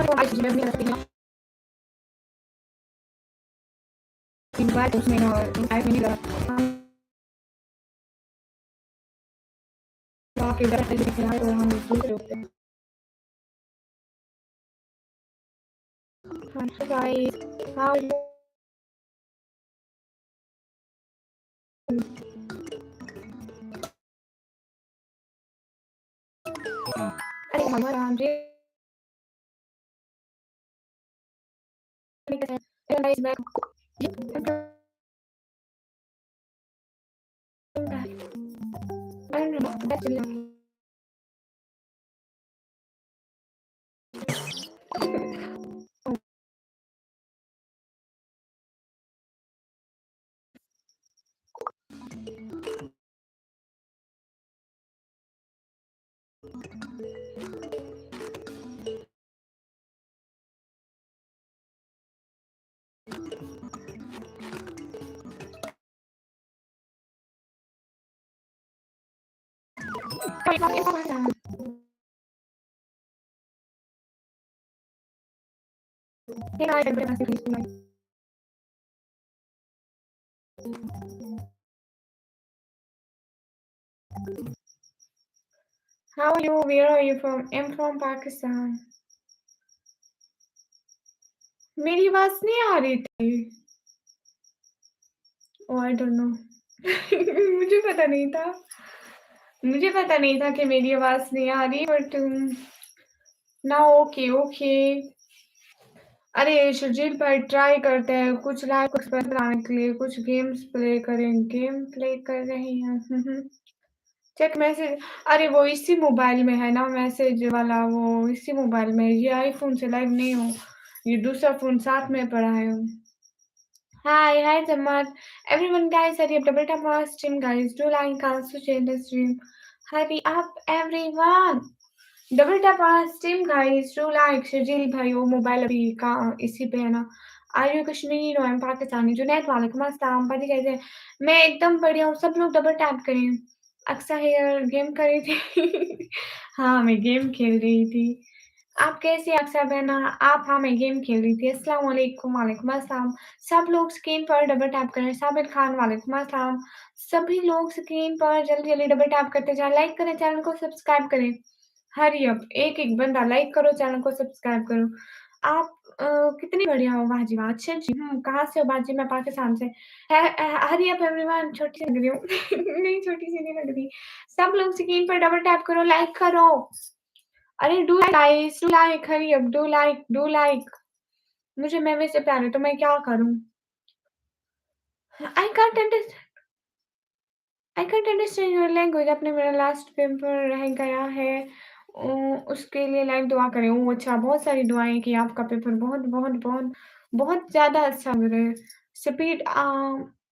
उसमें 5 मिनट आप इधर से दिखाएं तो हम दूसरे होते हैं। Hi guys, how are you? अरे हमारा नाम जी guys back. I don't know. That's really Hey guys, everybody. How are you? Where are you from? I'm from Pakistan. मेरी आवाज नहीं आ रही थी। Oh, I don't know. मुझे पता नहीं था। मुझे पता नहीं था कि मेरी आवाज नहीं आ रही बट ना ओके ओके। अरे सुजील भाई ट्राई करते हैं कुछ लाइव एक्सप्रेस बनाने के लिए कुछ गेम्स प्ले करें गेम प्ले कर रहे हैं। चेक मैसेज अरे वो इसी मोबाइल में है ना मैसेज वाला वो इसी मोबाइल में ये आईफोन से लाइव नहीं हो ये दूसरा फोन साथ में पड़ा है। Hi Samad. Everyone guys, hurry up, double tap our stream guys. Do like us to change the stream. Hurry up everyone. Double tap stream guys to like Shajeel भाई वो मोबाइल अभी का इसी पे है ना। Are you Kashmiri no am Pakistani Junaid वालेकुम अस्सलाम पति कैसे हैं? मैं एकदम बढ़िया हूँ सब लोग डबल टैप करें। अक्सा हेयर गेम कर रही थी। हाँ मैं गेम खेल रही थी। आप कैसी हैं अक्सा बहना? आप हाँ मैं गेम खेल रही थी। अस्सलाम वालेकुम वालेकुम अस्सलाम। सब लोग स्क्रीन पर डबल टैप करें। साबिर खान वालेकुम अस्सलाम। सभी लोग स्क्रीन पर जल्दी जल्दी डबल टैप करते जाएं लाइक करें चैनल को सब्सक्राइब करें। हरी अप एक-एक बंदा लाइक करो, चैनल को सब्सक्राइब करो। आप कितनी बढ़िया हो वाह जी वाह! अच्छा जी, कहाँ से हो बाजी? मैं पाकिस्तान से। हरी अप एवरीवन छोटी सी लग रही हूँ। नहीं छोटी सी नहीं लग रही। सब लोग स्क्रीन पर डबल टैप करो, लाइक करो। अरे do guys, do like hurry up, do like. मुझे मेवे से प्यार है तो मैं क्या करूँ? I can't understand I can't understand your language आपने मेरा लास्ट पेपर रह गया है उसके लिए लाइव दुआ करें। ओह अच्छा बहुत सारी दुआएँ कि आपका पेपर बहुत ज़्यादा अच्छा करे। स्पीड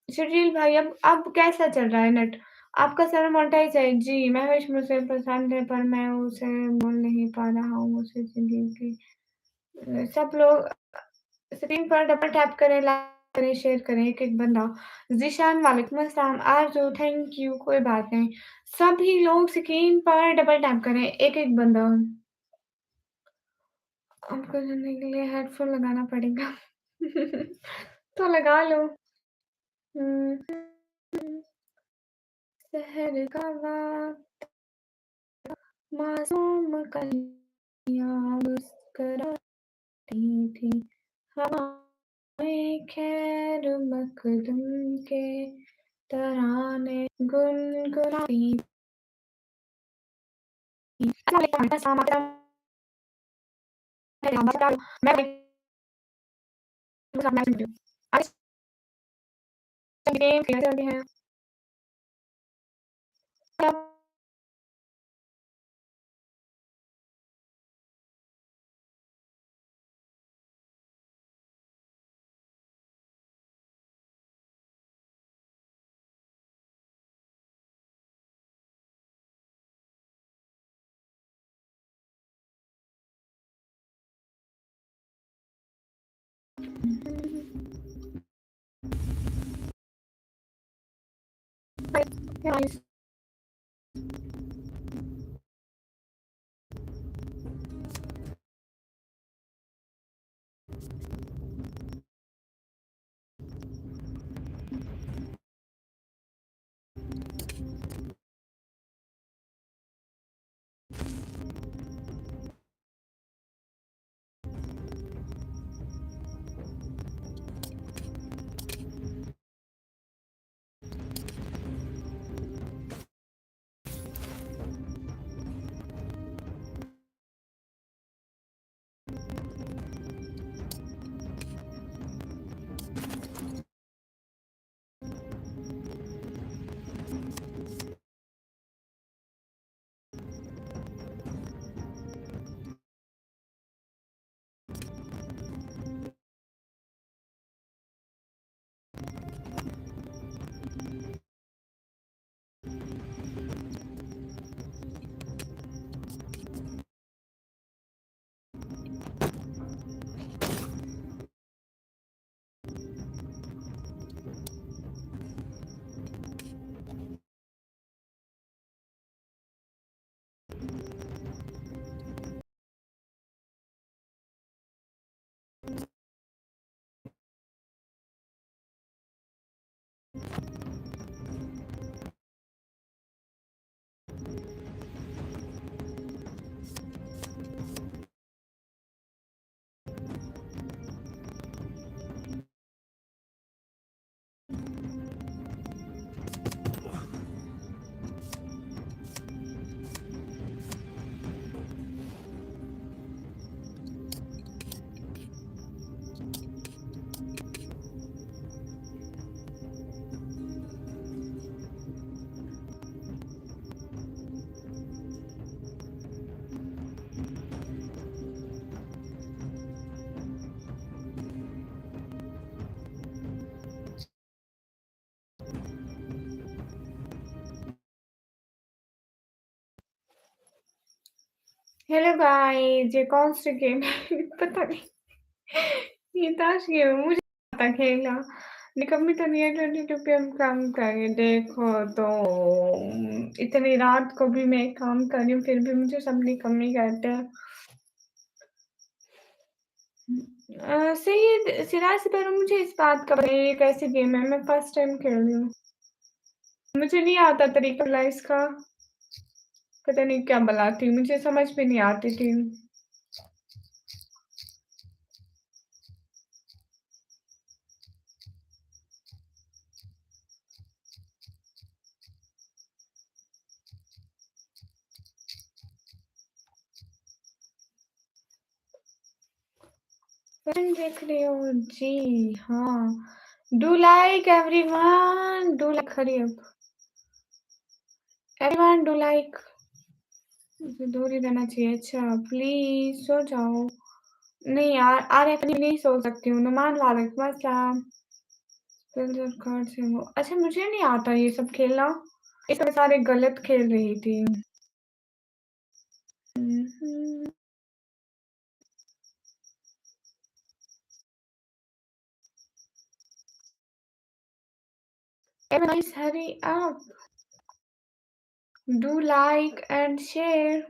शर्जील भाई अब कैसा चल रहा है नेट? आपका सर मोनेटाइज है? जी, महविश मुझे पसंद है पर मैं उसे बोल नहीं पा रहा हूँ उसे ज़िंदगी सब लोग स्क्रीन पर डबल टैप करें, लाइक करें, शेयर करें एक-एक बंदा। ज़ीशान वालेकुम अस्सलाम, आरज़ू थैंक यू, कोई बात नहीं। सभी लोग स्क्रीन पर डबल टैप करें, एक-एक बंदा। आपको सुनने के लिए हेडफ़ोन लगाना पड़ेगा। तो लगा लो। हुँ, शहर का वक़्त मासूम कलियाँ मुस्कुराती थी। हवाएँ खैर मकदम के तराने गुनगुनाती थी। मैं गेम खेल रहे हैं। Guys, हेलो गाइस, ये कौन सी गेम है? पता नहीं। ये ताश गेम है, मुझे नहीं आता खेलना। निकम्मी तो नहीं है। 22 PM काम करे देखो तो। इतनी रात को भी मैं काम कर रही हूँ, फिर भी मुझे सब निकम्मी कहते हैं। सही सिरा से पहले मुझे इस बात का पता है ये कैसी गेम है। मैं फर्स्ट टाइम खेल रही हूँ, मुझे नहीं आता तरीका भला इसका। पता नहीं क्या बला थी, मुझे समझ में नहीं आती थी। फिल्म देख रही हो जी? हाँ। Do like everyone, do like. Hurry up everyone, do like. मुझे दूर ही रहना चाहिए। अच्छा प्लीज सो जाओ। नहीं यार, अरे अपनी नहीं सो सकती हूँ। नुमान वालेकुम अस्सलाम। कार्ड से वो अच्छा, मुझे नहीं आता ये सब खेलना। इसमें सारे गलत खेल रही थी। Everyone, hurry up. Do like and share.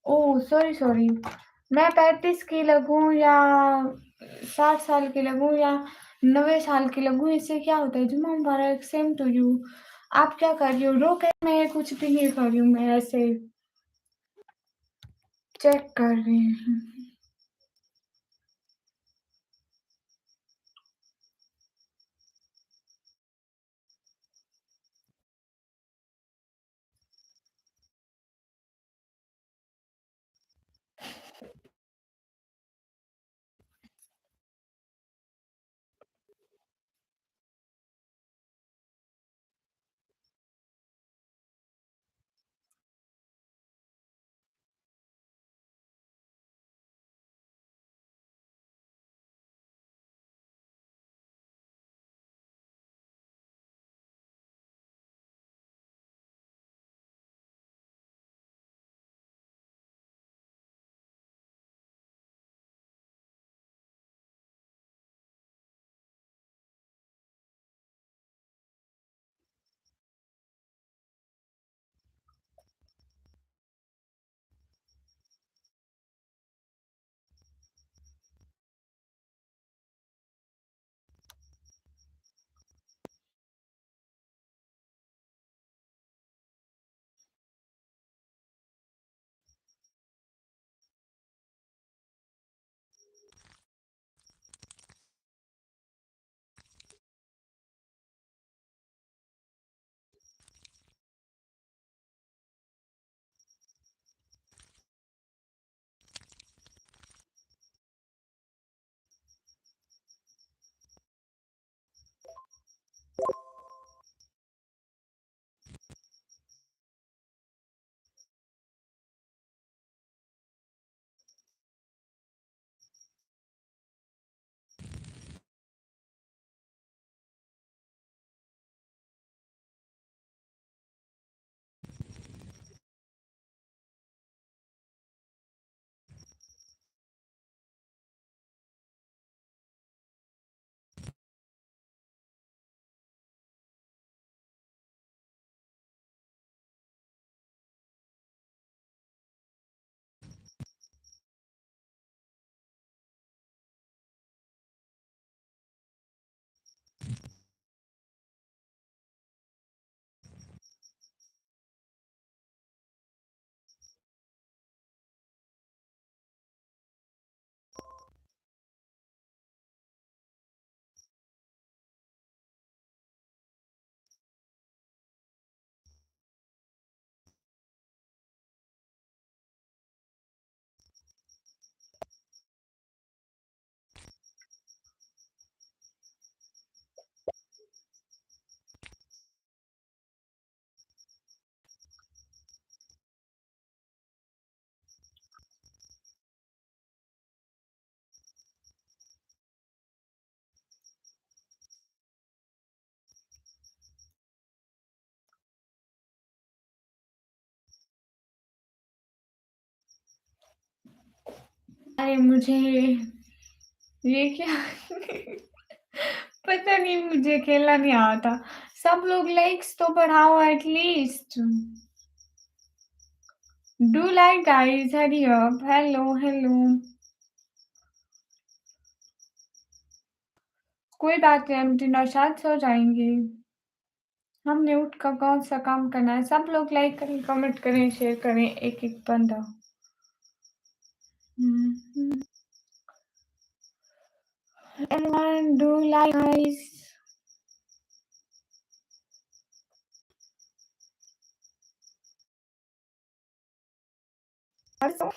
Oh! Sorry, sorry. मैं 35 की लगूँ या 60 साल की लगूँ या 90 साल की लगूँ, इससे क्या होता है? जुम्मा मुबारक, सेम टू यू। आप क्या कर रही हो? रो के मैं कुछ भी नहीं कर रही हूँ, मैं ऐसे चेक कर रही हूँ। अरे मुझे ये क्या पता नहीं मुझे खेलना नहीं आता। सब लोग लाइक्स तो बढ़ाओ at least. Do like guys, hurry up. Hello hello. कोई बात नहीं, हम डिनर साथ सो जाएंगे। हमने उठ कर कौन सा काम करना है। सब लोग लाइक करें, कमेंट करें, शेयर करें, एक एक बंदा। Everyone do like guys. Also,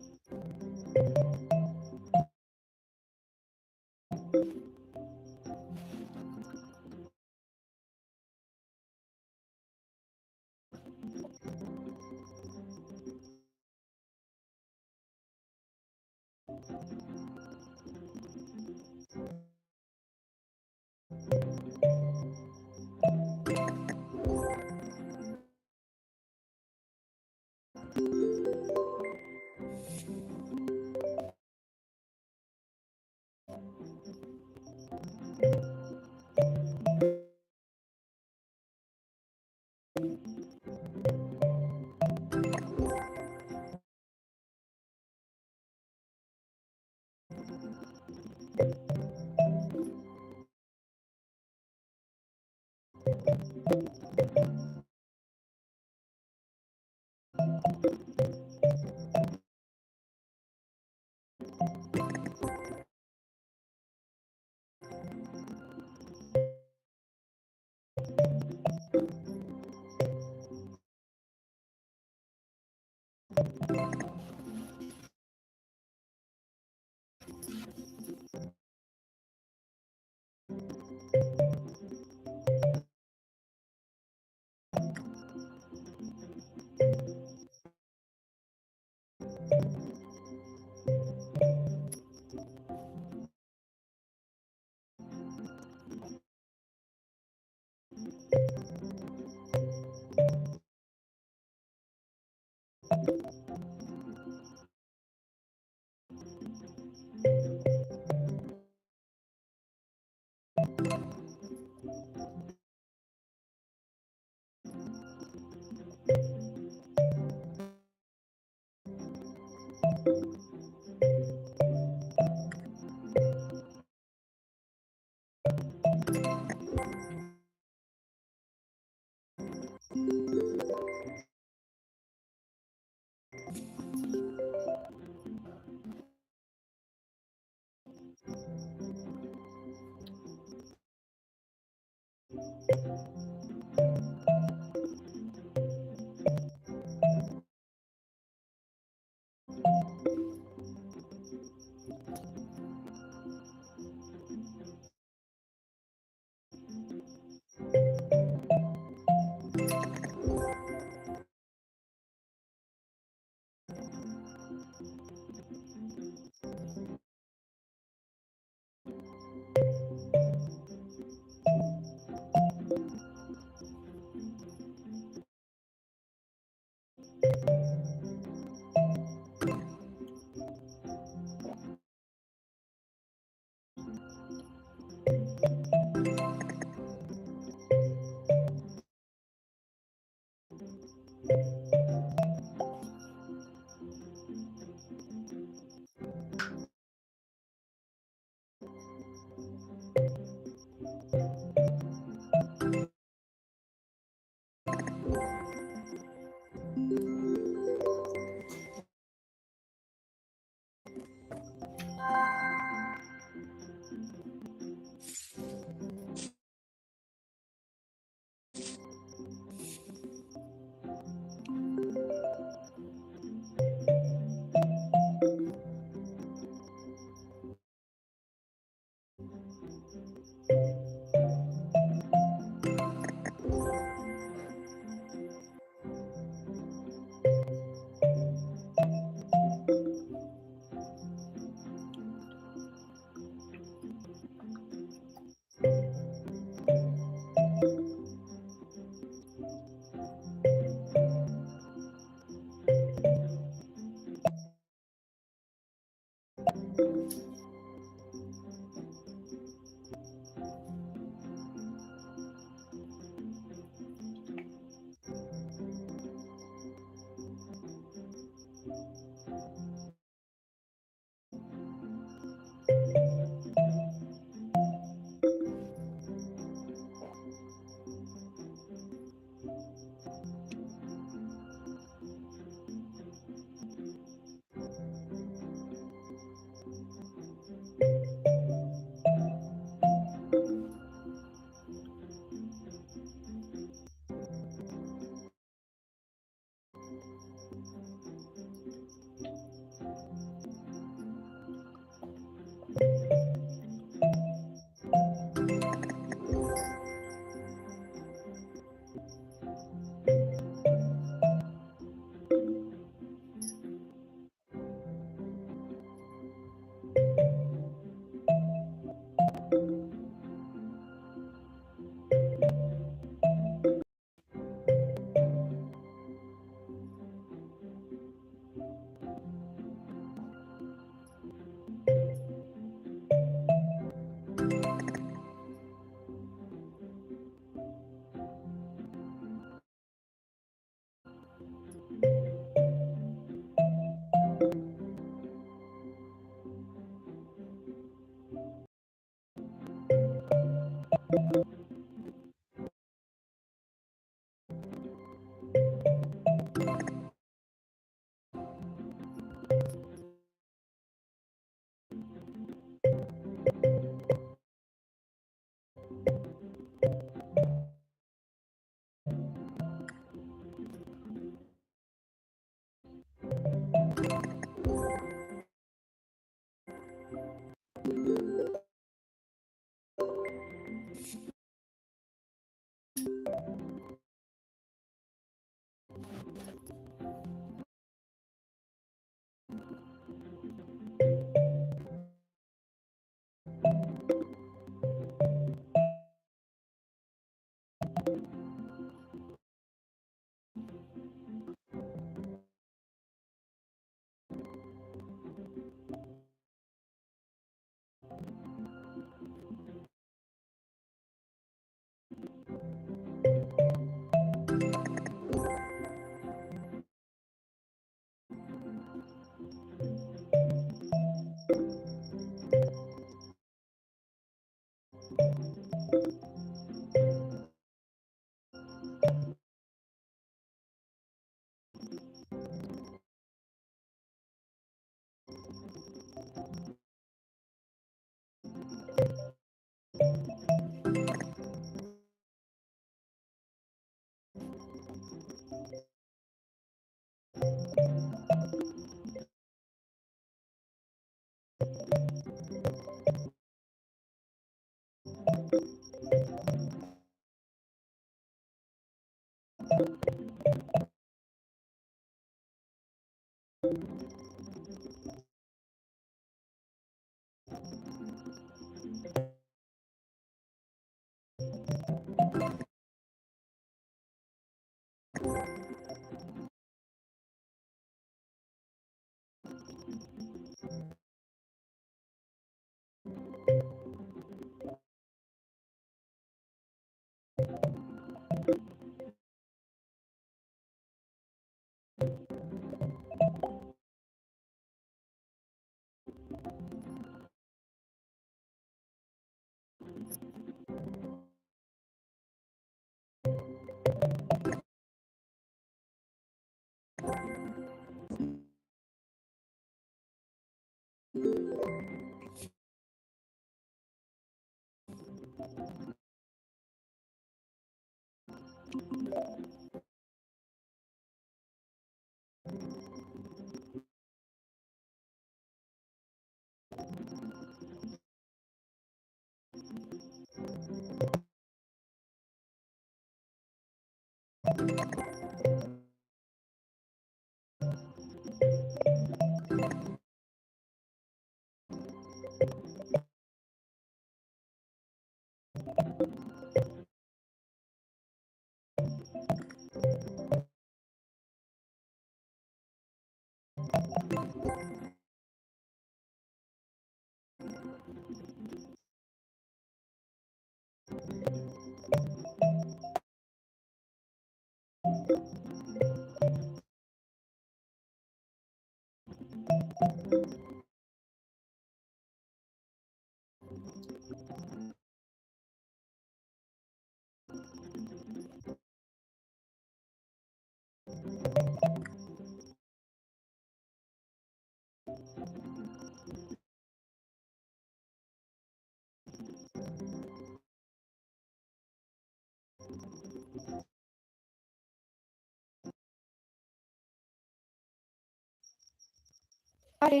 अरे!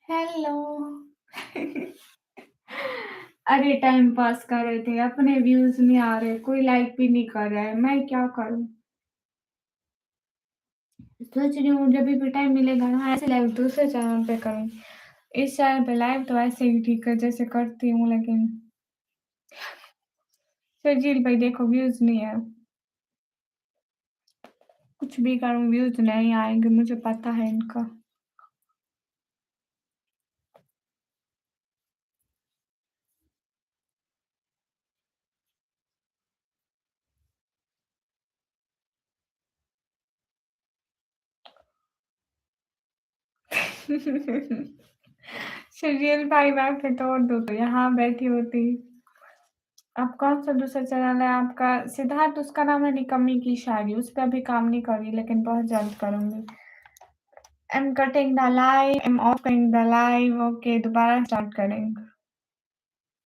हेलो। अरे टाइम पास कर रहे थे, अपने व्यूज़ नहीं आ रहे, कोई लाइक भी नहीं कर रहा है, मैं क्या करूँ? सोच रही हूँ जभी भी टाइम मिलेगा ना ऐसे लाइव दूसरे चैनल पे करूँ। इस चैनल पे लाइव तो ऐसे ही ठीक है जैसे करती हूँ लेकिन शर्जील भाई देखो व्यूज़ नहीं है। कुछ भी करूँ व्यूज़ नहीं आएँगे मुझे पता है इनका। शर्जील भाई मैं फिर तोड़ दूँ तो यहाँ बैठी होती। अब कौन-सा दूसरा चैनल है आपका? सिद्धार्थ उसका नाम है निकम्मी की शायरी, उस पे अभी काम नहीं कर रही लेकिन बहुत जल्द करूँगी। I am cutting the live, I am ऑफिंग the live okay दोबारा स्टार्ट करेंगे।